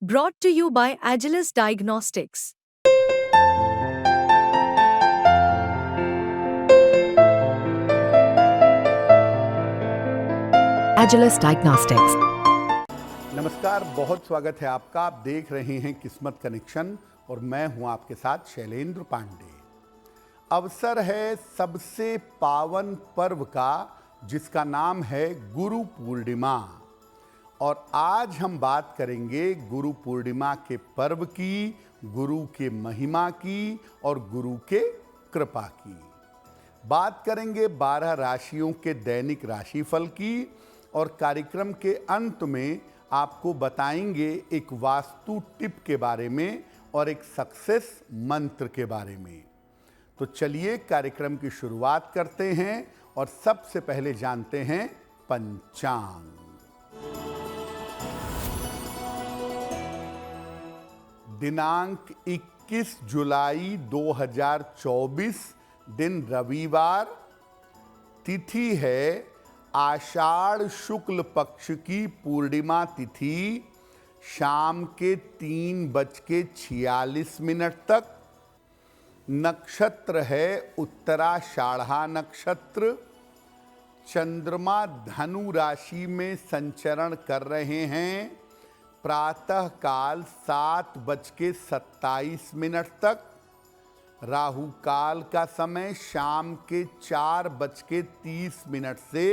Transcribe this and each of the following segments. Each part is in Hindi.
Brought to you by Agilus Diagnostics. Agilus Diagnostics. नमस्कार, बहुत स्वागत है आपका। आप देख रहे हैं किस्मत कनेक्शन और मैं हूं आपके साथ शैलेंद्र पांडे। अवसर है सबसे पावन पर्व का, जिसका नाम है गुरु पूर्णिमा। और आज हम बात करेंगे गुरु पूर्णिमा के पर्व की, गुरु के महिमा की और गुरु के कृपा की। बात करेंगे 12 राशियों के दैनिक राशिफल की और कार्यक्रम के अंत में आपको बताएंगे एक वास्तु टिप के बारे में और एक सक्सेस मंत्र के बारे में। तो चलिए कार्यक्रम की शुरुआत करते हैं और सबसे पहले जानते हैं पंचांग। दिनांक 21 जुलाई 2024, दिन रविवार, तिथि है आषाढ़ शुक्ल पक्ष की पूर्णिमा तिथि, शाम के 3:46 तक। नक्षत्र है उत्तराषाढ़ा नक्षत्र। चंद्रमा धनु राशि में संचरण कर रहे हैं प्रातः काल 7:27 तक। राहु काल का समय शाम के 4:30 से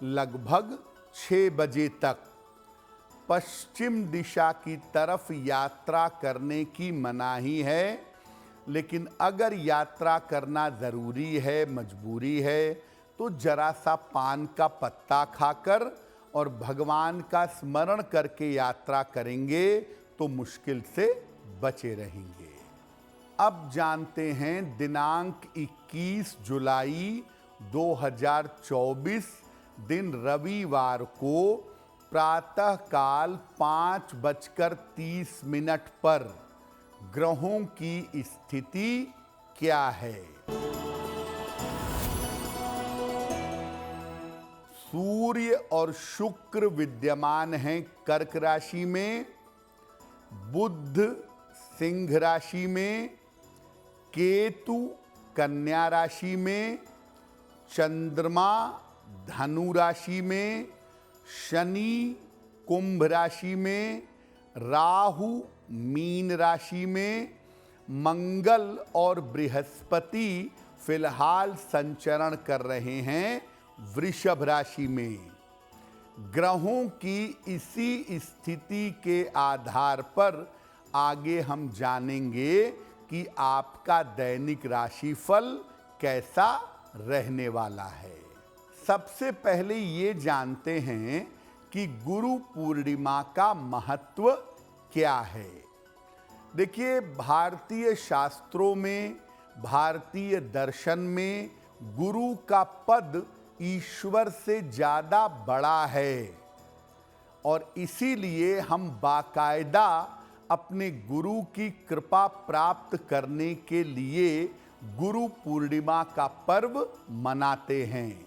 लगभग 6 बजे तक। पश्चिम दिशा की तरफ यात्रा करने की मनाही है, लेकिन अगर यात्रा करना ज़रूरी है, मजबूरी है, तो जरा सा पान का पत्ता खाकर और भगवान का स्मरण करके यात्रा करेंगे तो मुश्किल से बचे रहेंगे। अब जानते हैं दिनांक 21 जुलाई 2024, दिन रविवार को प्रातः काल 5:30 पर ग्रहों की स्थिति क्या है। सूर्य और शुक्र विद्यमान हैं कर्क राशि में, बुध सिंह राशि में, केतु कन्या राशि में, चंद्रमा धनु राशि में, शनि कुंभ राशि में, राहु मीन राशि में, मंगल और बृहस्पति फिलहाल संचरण कर रहे हैं वृषभ राशि में। ग्रहों की इसी स्थिति के आधार पर आगे हम जानेंगे कि आपका दैनिक राशिफल कैसा रहने वाला है। सबसे पहले ये जानते हैं कि गुरु पूर्णिमा का महत्व क्या है। देखिए, भारतीय शास्त्रों में, भारतीय दर्शन में गुरु का पद ईश्वर से ज़्यादा बड़ा है और इसीलिए हम बाकायदा अपने गुरु की कृपा प्राप्त करने के लिए गुरु पूर्णिमा का पर्व मनाते हैं।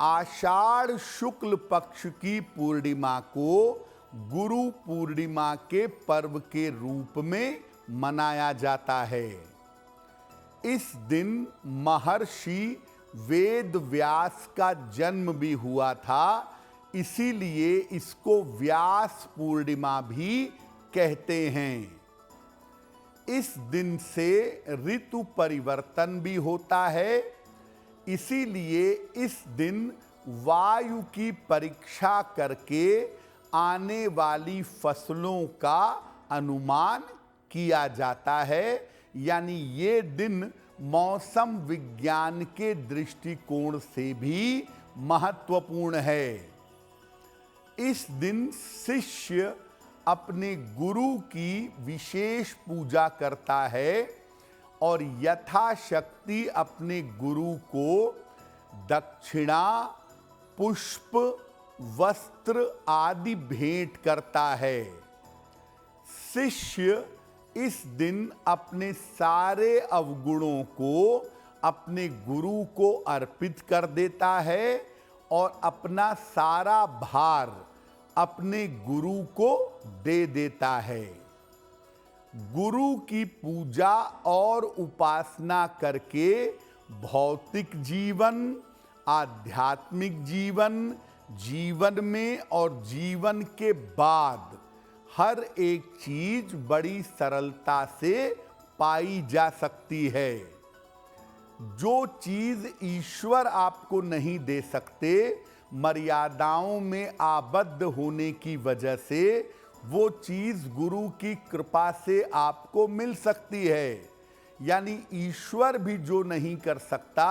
आषाढ़ शुक्ल पक्ष की पूर्णिमा को गुरु पूर्णिमा के पर्व के रूप में मनाया जाता है। इस दिन महर्षि वेद व्यास का जन्म भी हुआ था, इसीलिए इसको व्यास पूर्णिमा भी कहते हैं। इस दिन से ऋतु परिवर्तन भी होता है, इसीलिए इस दिन वायु की परीक्षा करके आने वाली फसलों का अनुमान किया जाता है। यानी ये दिन मौसम विज्ञान के दृष्टिकोण से भी महत्वपूर्ण है। इस दिन शिष्य अपने गुरु की विशेष पूजा करता है और यथाशक्ति अपने गुरु को दक्षिणा, पुष्प, वस्त्र आदि भेंट करता है। शिष्य इस दिन अपने सारे अवगुणों को अपने गुरु को अर्पित कर देता है और अपना सारा भार अपने गुरु को दे देता है। गुरु की पूजा और उपासना करके भौतिक जीवन, आध्यात्मिक जीवन, जीवन में और जीवन के बाद हर एक चीज बड़ी सरलता से पाई जा सकती है। जो चीज ईश्वर आपको नहीं दे सकते, मर्यादाओं में आबद्ध होने की वजह से वो चीज गुरु की कृपा से आपको मिल सकती है। यानी ईश्वर भी जो नहीं कर सकता,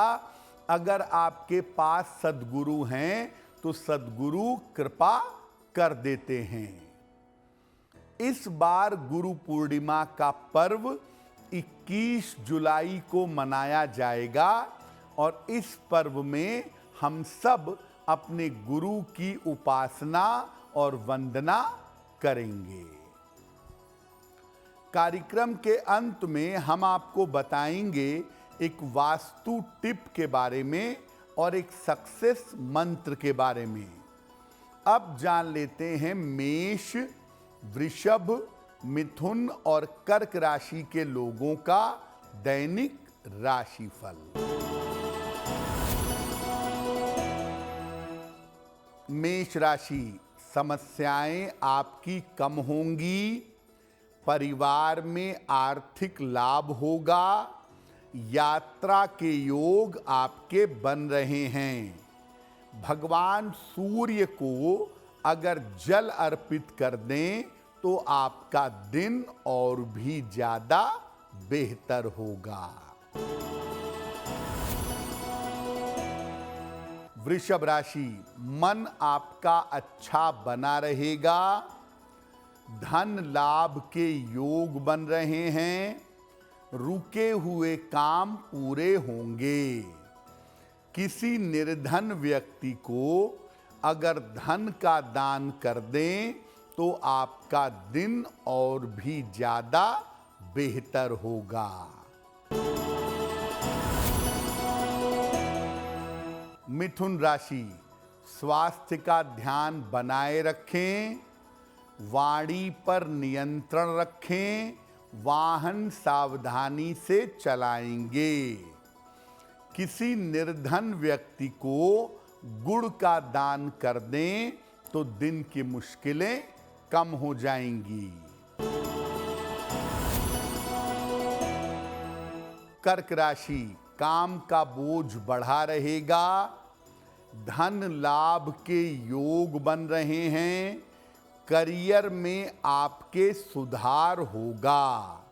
अगर आपके पास सद्गुरु हैं तो सद्गुरु कृपा कर देते हैं। इस बार गुरु पूर्णिमा का पर्व 21 जुलाई को मनाया जाएगा और इस पर्व में हम सब अपने गुरु की उपासना और वंदना करेंगे। कार्यक्रम के अंत में हम आपको बताएंगे एक वास्तु टिप के बारे में और एक सक्सेस मंत्र के बारे में। अब जान लेते हैं मेष, वृषभ, मिथुन और कर्क राशि के लोगों का दैनिक राशिफल। मेष राशि, समस्याएं आपकी कम होंगी, परिवार में आर्थिक लाभ होगा, यात्रा के योग आपके बन रहे हैं। भगवान सूर्य को अगर जल अर्पित कर दें तो आपका दिन और भी ज्यादा बेहतर होगा। वृषभ राशि, मन आपका अच्छा बना रहेगा, धन लाभ के योग बन रहे हैं, रुके हुए काम पूरे होंगे। किसी निर्धन व्यक्ति को अगर धन का दान कर दें तो आपका दिन और भी ज्यादा बेहतर होगा। मिथुन राशि, स्वास्थ्य का ध्यान बनाए रखें, वाणी पर नियंत्रण रखें, वाहन सावधानी से चलाएंगे। किसी निर्धन व्यक्ति को गुड़ का दान कर दें तो दिन की मुश्किलें कम हो जाएंगी। कर्क राशि, काम का बोझ बढ़ा रहेगा, धन लाभ के योग बन रहे हैं, करियर में आपके सुधार होगा।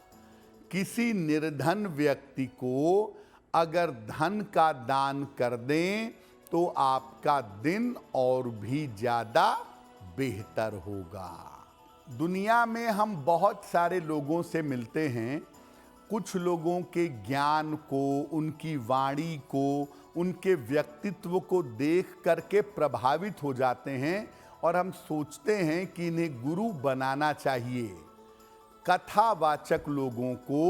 किसी निर्धन व्यक्ति को अगर धन का दान कर दें तो आपका दिन और भी ज्यादा बेहतर होगा। दुनिया में हम बहुत सारे लोगों से मिलते हैं। कुछ लोगों के ज्ञान को, उनकी वाणी को, उनके व्यक्तित्व को देख करके प्रभावित हो जाते हैं और हम सोचते हैं कि इन्हें गुरु बनाना चाहिए। कथावाचक लोगों को,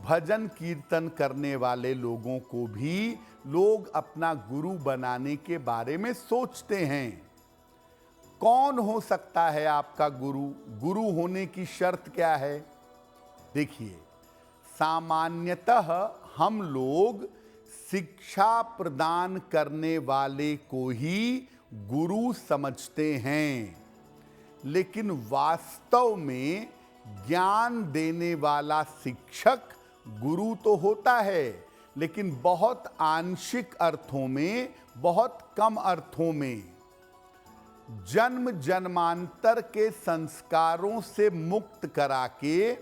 भजन कीर्तन करने वाले लोगों को भी लोग अपना गुरु बनाने के बारे में सोचते हैं। कौन हो सकता है आपका गुरु? गुरु होने की शर्त क्या है? देखिए, सामान्यतः हम लोग शिक्षा प्रदान करने वाले को ही गुरु समझते हैं, लेकिन वास्तव में ज्ञान देने वाला शिक्षक गुरु तो होता है, लेकिन बहुत आंशिक अर्थों में, बहुत कम अर्थों में। जन्म जन्मांतर के संस्कारों से मुक्त करा के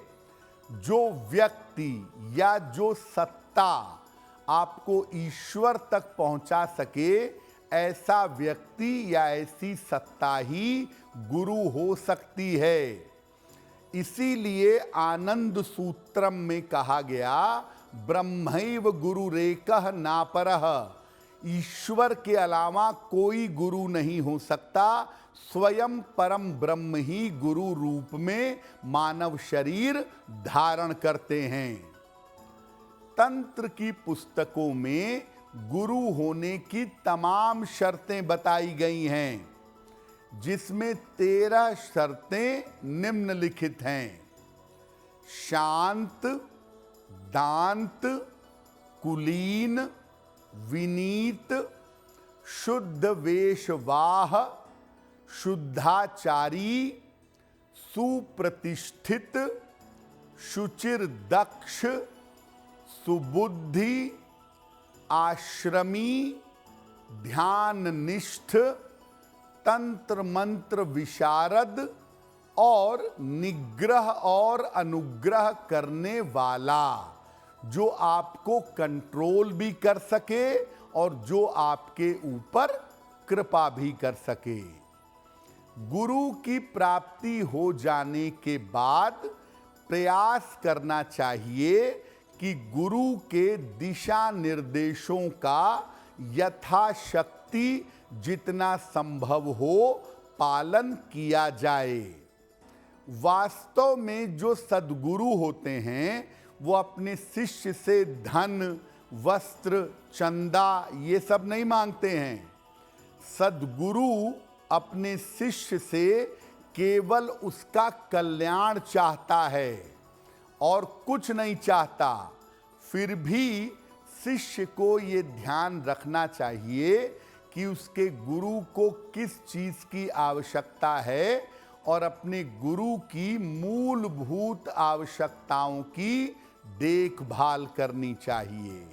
जो व्यक्ति या जो सत्ता आपको ईश्वर तक पहुंचा सके, ऐसा व्यक्ति या ऐसी सत्ता ही गुरु हो सकती है। इसीलिए आनंद सूत्रम में कहा गया, ब्रह्मैव गुरुरेकः नापरः। ईश्वर के अलावा कोई गुरु नहीं हो सकता। स्वयं परम ब्रह्म ही गुरु रूप में मानव शरीर धारण करते हैं। तंत्र की पुस्तकों में गुरु होने की तमाम शर्तें बताई गई हैं, जिसमें 13 शर्तें निम्नलिखित हैं। शांत, दांत, कुलीन, विनीत, शुद्ध वेशवाह, शुद्धाचारी, सुप्रतिष्ठित, शुचिर दक्ष, सुबुद्धि, आश्रमी, ध्याननिष्ठ, तंत्र मंत्र विशारद और निग्रह और अनुग्रह करने वाला, जो आपको कंट्रोल भी कर सके और जो आपके ऊपर कृपा भी कर सके। गुरु की प्राप्ति हो जाने के बाद प्रयास करना चाहिए कि गुरु के दिशा निर्देशों का यथाशक्ति जितना संभव हो पालन किया जाए। वास्तव में जो सद्गुरु होते हैं वो अपने शिष्य से धन, वस्त्र, चंदा ये सब नहीं मांगते हैं। सद्गुरु अपने शिष्य से केवल उसका कल्याण चाहता है और कुछ नहीं चाहता। फिर भी शिष्य को ये ध्यान रखना चाहिए कि उसके गुरु को किस चीज की आवश्यकता है और अपने गुरु की मूलभूत आवश्यकताओं की देखभाल करनी चाहिए।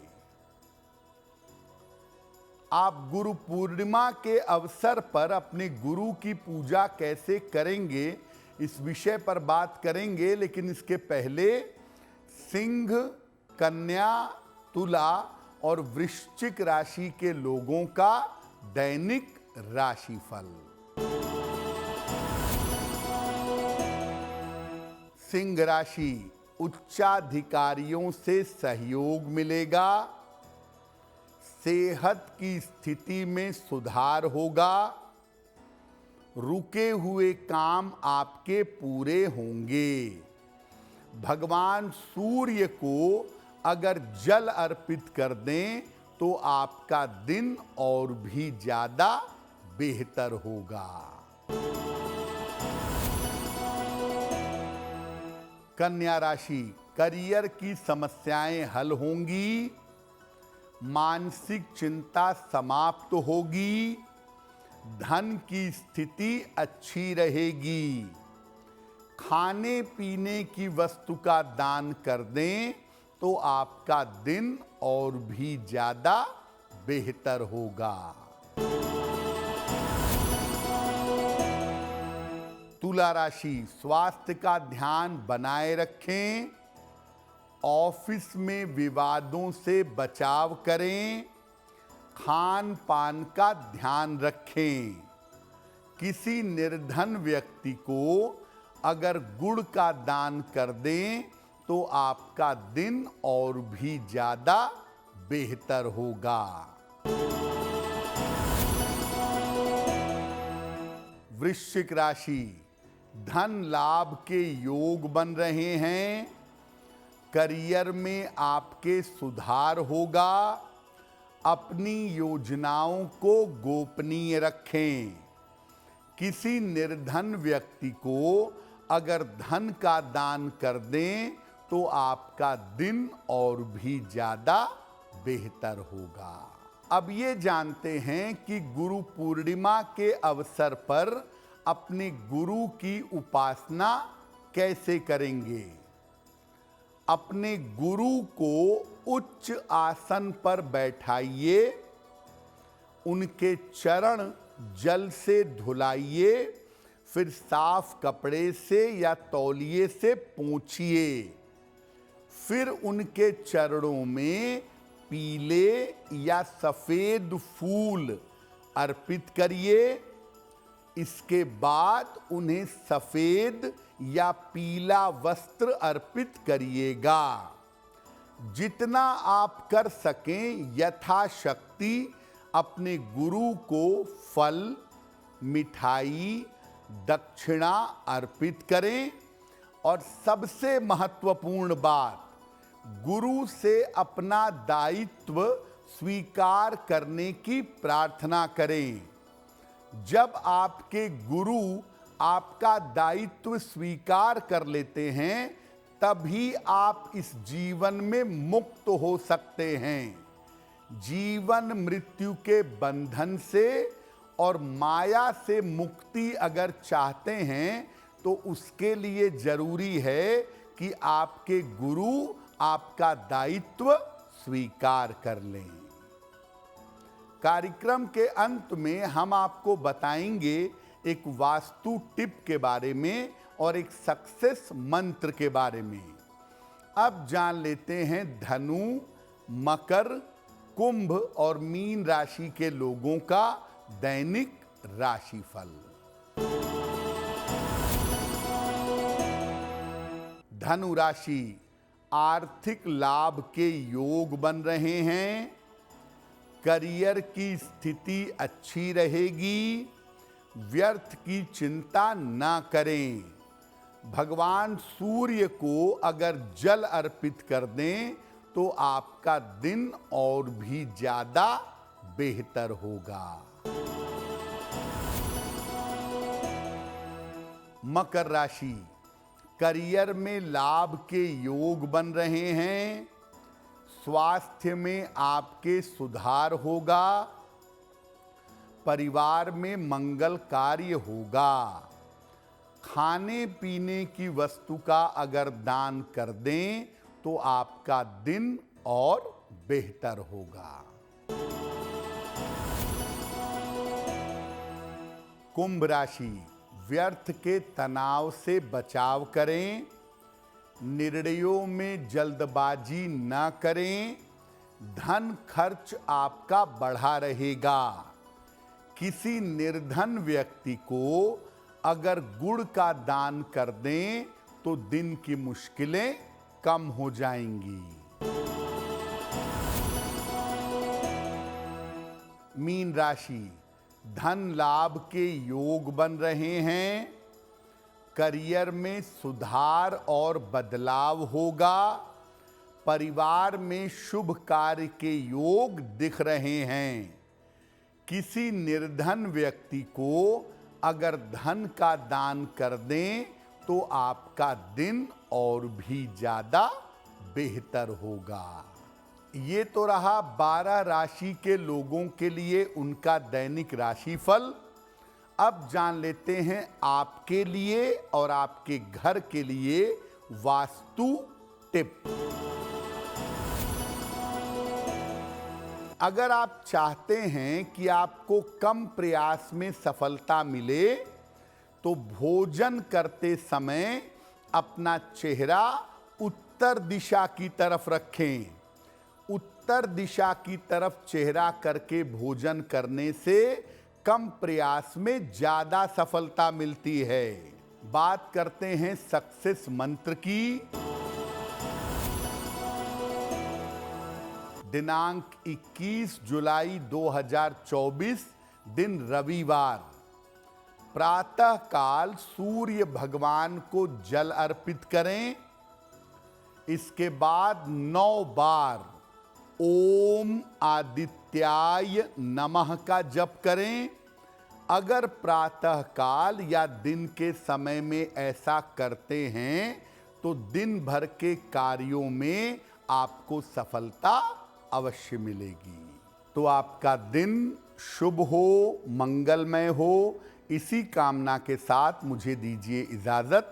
आप गुरु पूर्णिमा के अवसर पर अपने गुरु की पूजा कैसे करेंगे इस विषय पर बात करेंगे, लेकिन इसके पहले सिंह, कन्या, तुला और वृश्चिक राशि के लोगों का दैनिक राशिफल। सिंह राशि, उच्चाधिकारियों से सहयोग मिलेगा। सेहत की स्थिति में सुधार होगा। रुके हुए काम आपके पूरे होंगे। भगवान सूर्य को अगर जल अर्पित कर दें तो आपका दिन और भी ज्यादा बेहतर होगा। कन्या राशि, करियर की समस्याएं हल होंगी। मानसिक चिंता समाप्त होगी। धन की स्थिति अच्छी रहेगी। खाने पीने की वस्तु का दान कर दें तो आपका दिन और भी ज्यादा बेहतर होगा। तुला राशि, स्वास्थ्य का ध्यान बनाए रखें। ऑफिस में विवादों से बचाव करें। खान पान का ध्यान रखें। किसी निर्धन व्यक्ति को अगर गुड़ का दान कर दें तो आपका दिन और भी ज्यादा बेहतर होगा। वृश्चिक राशि, धन लाभ के योग बन रहे हैं। करियर में आपके सुधार होगा। अपनी योजनाओं को गोपनीय रखें। किसी निर्धन व्यक्ति को अगर धन का दान कर दें तो आपका दिन और भी ज्यादा बेहतर होगा। अब ये जानते हैं कि गुरु पूर्णिमा के अवसर पर अपने गुरु की उपासना कैसे करेंगे। अपने गुरु को उच्च आसन पर बैठाइए। उनके चरण जल से धुलाइए। फिर साफ कपड़े से या तौलिए से पोंछिए। फिर उनके चरणों में पीले या सफेद फूल अर्पित करिए। इसके बाद उन्हें सफेद या पीला वस्त्र अर्पित करिएगा। जितना आप कर सकें यथाशक्ति अपने गुरु को फल, मिठाई, दक्षिणा अर्पित करें। और सबसे महत्वपूर्ण बात, गुरु से अपना दायित्व स्वीकार करने की प्रार्थना करें। जब आपके गुरु आपका दायित्व स्वीकार कर लेते हैं तभी आप इस जीवन में मुक्त हो सकते हैं। जीवन मृत्यु के बंधन से और माया से मुक्ति अगर चाहते हैं तो उसके लिए जरूरी है कि आपके गुरु आपका दायित्व स्वीकार कर लें। कार्यक्रम के अंत में हम आपको बताएंगे एक वास्तु टिप के बारे में और एक सक्सेस मंत्र के बारे में। अब जान लेते हैं धनु, मकर, कुंभ और मीन राशि के लोगों का दैनिक राशिफल। धनु राशि, आर्थिक लाभ के योग बन रहे हैं। करियर की स्थिति अच्छी रहेगी। व्यर्थ की चिंता ना करें। भगवान सूर्य को अगर जल अर्पित कर दें तो आपका दिन और भी ज्यादा बेहतर होगा। मकर राशि, करियर में लाभ के योग बन रहे हैं। स्वास्थ्य में आपके सुधार होगा। परिवार में मंगल कार्य होगा। खाने पीने की वस्तु का अगर दान कर दें तो आपका दिन और बेहतर होगा। कुंभ राशि, व्यर्थ के तनाव से बचाव करें। निर्णयों में जल्दबाजी न करें। धन खर्च आपका बढ़ा रहेगा। किसी निर्धन व्यक्ति को अगर गुड़ का दान कर दें तो दिन की मुश्किलें कम हो जाएंगी। मीन राशि, धन लाभ के योग बन रहे हैं। करियर में सुधार और बदलाव होगा। परिवार में शुभ कार्य के योग दिख रहे हैं। किसी निर्धन व्यक्ति को अगर धन का दान कर दें तो आपका दिन और भी ज्यादा बेहतर होगा। ये तो रहा 12 राशि के लोगों के लिए उनका दैनिक राशिफल। अब जान लेते हैं आपके लिए और आपके घर के लिए वास्तु टिप। अगर आप चाहते हैं कि आपको कम प्रयास में सफलता मिले तो भोजन करते समय अपना चेहरा उत्तर दिशा की तरफ रखें। उत्तर दिशा की तरफ चेहरा करके भोजन करने से कम प्रयास में ज्यादा सफलता मिलती है। बात करते हैं सक्सेस मंत्र की। दिनांक 21 जुलाई 2024, दिन रविवार। प्रातः काल सूर्य भगवान को जल अर्पित करें। इसके बाद 9 बार ओम आदित्याय नमः का जप करें। अगर प्रातः काल या दिन के समय में ऐसा करते हैं तो दिन भर के कार्यों में आपको सफलता अवश्य मिलेगी। तो आपका दिन शुभ हो, मंगलमय हो, इसी कामना के साथ मुझे दीजिए इजाजत।